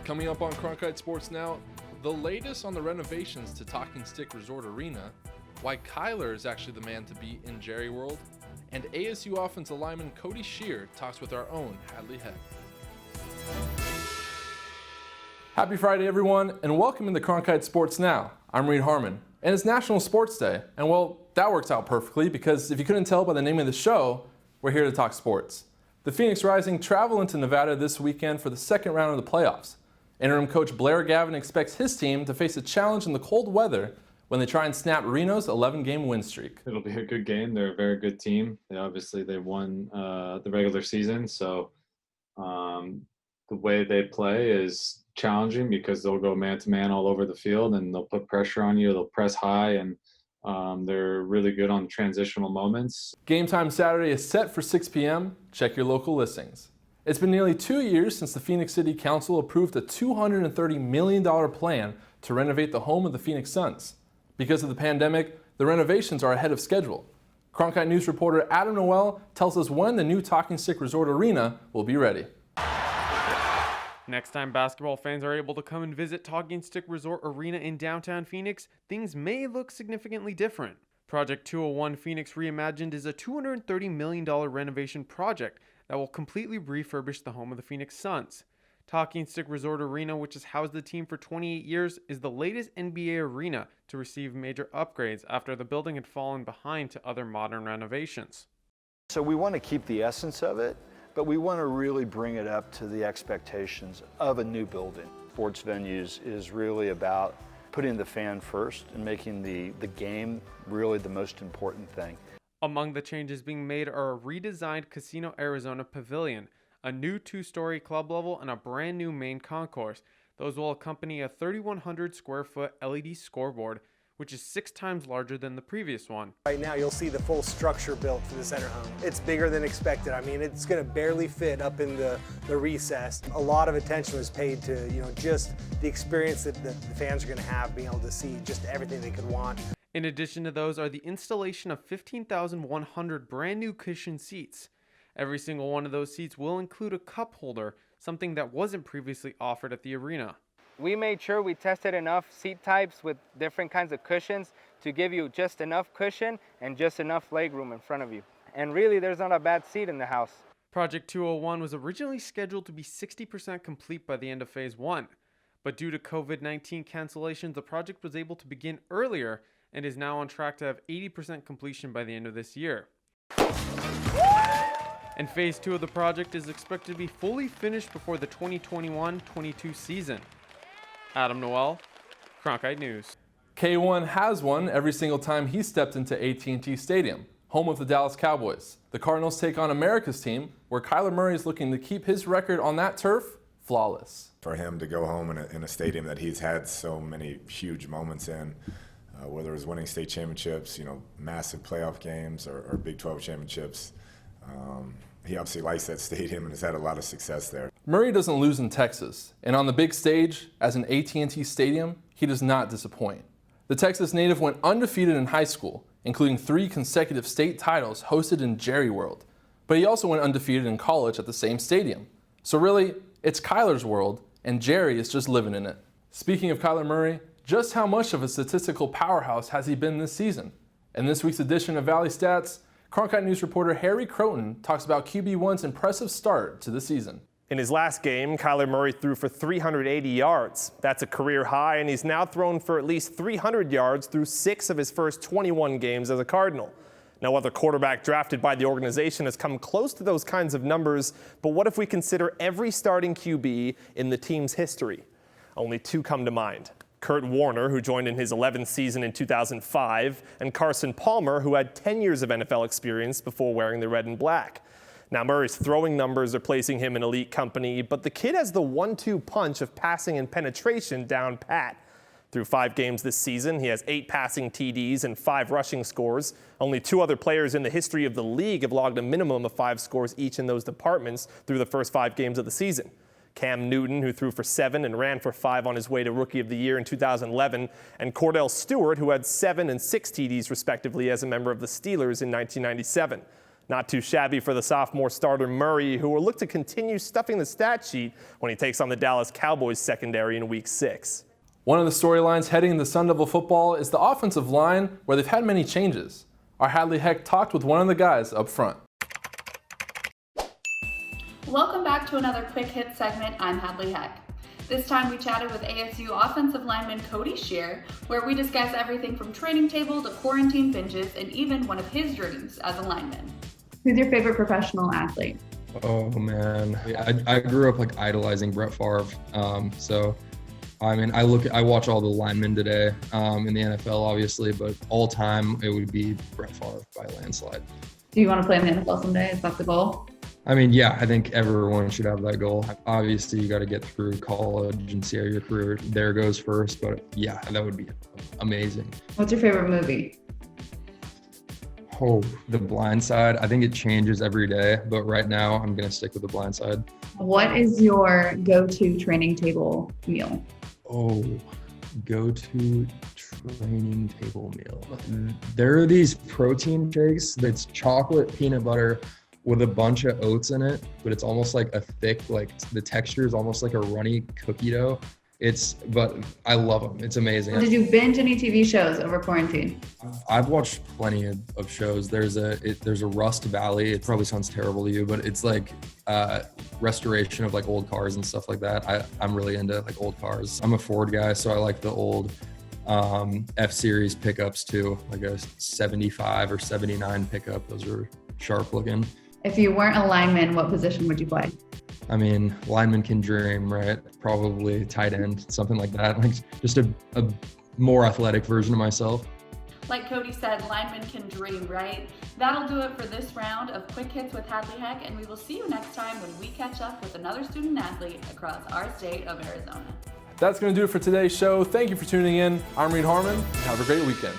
Coming up on Cronkite Sports Now, the latest on the renovations to Talking Stick Resort Arena, why Kyler is actually the man to beat in Jerry World, and ASU offensive lineman Cody Shear talks with our own Hadley Head. Happy Friday, everyone, and welcome into Cronkite Sports Now. I'm Reed Harmon, and it's National Sports Day, and well, that works out perfectly because if you couldn't tell by the name of the show, we're here to talk sports. The Phoenix Rising travel into Nevada this weekend for the second round of the playoffs. Interim coach Blair Gavin expects his team to face a challenge in the cold weather when they try and snap Reno's 11-game win streak. It'll be a good game. They're a very good team. They won the regular season, so the way they play is challenging because they'll go man-to-man all over the field and they'll put pressure on you. They'll press high, and they're really good on transitional moments. Game time Saturday is set for 6 p.m. Check your local listings. It's been nearly 2 years since the Phoenix City Council approved a $230 million plan to renovate the home of the Phoenix Suns. Because of the pandemic, the renovations are ahead of schedule. Cronkite News reporter Adam Noel tells us when the new Talking Stick Resort Arena will be ready. Next time basketball fans are able to come and visit Talking Stick Resort Arena in downtown Phoenix, things may look significantly different. Project 201 Phoenix Reimagined is a $230 million renovation project that will completely refurbish the home of the Phoenix Suns. Talking Stick Resort Arena, which has housed the team for 28 years, is the latest NBA arena to receive major upgrades after the building had fallen behind to other modern renovations. So we want to keep the essence of it, but we want to really bring it up to the expectations of a new building. Sports venues is really about putting the fan first and making the game really the most important thing. Among the changes being made are a redesigned Casino Arizona Pavilion, a new 2-story club level, and a brand new main concourse. Those will accompany a 3,100 square foot LED scoreboard, which is 6 times larger than the previous one. Right now you'll see the full structure built for the center home. It's bigger than expected. I mean, it's going to barely fit up in the recess. A lot of attention was paid to, just the experience that the fans are going to have, being able to see just everything they could want. In addition to those are the installation of 15,100 brand new cushion seats. Every single one of those seats will include a cup holder, something that wasn't previously offered at the arena. We made sure we tested enough seat types with different kinds of cushions to give you just enough cushion and just enough leg room in front of you. And really, there's not a bad seat in the house. Project 201 was originally scheduled to be 60% complete by the end of Phase 1. But due to COVID-19 cancellations, the project was able to begin earlier and is now on track to have 80% completion by the end of this year. And Phase 2 of the project is expected to be fully finished before the 2021-22 season. Adam Noel, Cronkite News. K1 has won every single time he stepped into AT&T Stadium, home of the Dallas Cowboys. The Cardinals take on America's team, where Kyler Murray is looking to keep his record on that turf flawless. For him to go home in a stadium that he's had so many huge moments in, whether it was winning state championships, massive playoff games or Big 12 championships. He obviously likes that stadium and has had a lot of success there. Murray doesn't lose in Texas, and on the big stage, as an AT&T Stadium, he does not disappoint. The Texas native went undefeated in high school, including 3 consecutive state titles hosted in Jerry World. But he also went undefeated in college at the same stadium. So really, it's Kyler's world, and Jerry is just living in it. Speaking of Kyler Murray, just how much of a statistical powerhouse has he been this season? In this week's edition of Valley Stats, Cronkite News reporter Harry Croton talks about QB1's impressive start to the season. In his last game, Kyler Murray threw for 380 yards. That's a career high, and he's now thrown for at least 300 yards through 6 of his first 21 games as a Cardinal. No other quarterback drafted by the organization has come close to those kinds of numbers, but what if we consider every starting QB in the team's history? Only 2 come to mind. Kurt Warner, who joined in his 11th season in 2005, and Carson Palmer, who had 10 years of NFL experience before wearing the red and black. Now, Murray's throwing numbers are placing him in elite company, but the kid has the 1-2 punch of passing and penetration down pat. Through 5 games this season, he has 8 passing TDs and 5 rushing scores. Only 2 other players in the history of the league have logged a minimum of 5 scores each in those departments through the first 5 games of the season. Cam Newton, who threw for 7 and ran for 5 on his way to Rookie of the Year in 2011, and Cordell Stewart, who had 7 and 6 TDs respectively as a member of the Steelers in 1997. Not too shabby for the sophomore starter Murray, who will look to continue stuffing the stat sheet when he takes on the Dallas Cowboys secondary in Week 6. One of the storylines heading into Sun Devil football is the offensive line, where they've had many changes. Our Hadley Heck talked with one of the guys up front. Welcome back to another quick hit segment. I'm Hadley Heck. This time we chatted with ASU offensive lineman Cody Shear, where we discuss everything from training table to quarantine binges and even one of his dreams as a lineman. Who's your favorite professional athlete? Oh man, I grew up like idolizing Brett Favre. So I mean, I watch all the linemen today in the NFL, obviously, but all time it would be Brett Favre by a landslide. Do you want to play in the NFL someday? Is that the goal? I mean, yeah, I think everyone should have that goal. Obviously, you got to get through college and see how your career there goes first. But yeah, that would be amazing. What's your favorite movie? Oh, The Blind Side. I think it changes every day, but right now I'm going to stick with The Blind Side. What is your go-to training table meal? Oh, go-to training table meal. There are these protein shakes that's chocolate peanut butter with a bunch of oats in it, but it's almost like a thick, like the texture is almost like a runny cookie dough. But I love them. It's amazing. Did you binge any TV shows over quarantine? I've watched plenty of shows. There's a Rust Valley. It probably sounds terrible to you, but it's like restoration of like old cars and stuff like that. I'm really into like old cars. I'm a Ford guy, so I like the old F-Series pickups too, like a 75 or 79 pickup. Those are sharp looking. If you weren't a lineman, what position would you play? I mean, lineman can dream, right? Probably tight end, something like that. Like just a more athletic version of myself. Like Cody said, linemen can dream, right? That'll do it for this round of Quick Hits with Hadley Heck, and we will see you next time when we catch up with another student athlete across our state of Arizona. That's going to do it for today's show. Thank you for tuning in. I'm Reed Harmon. Have a great weekend.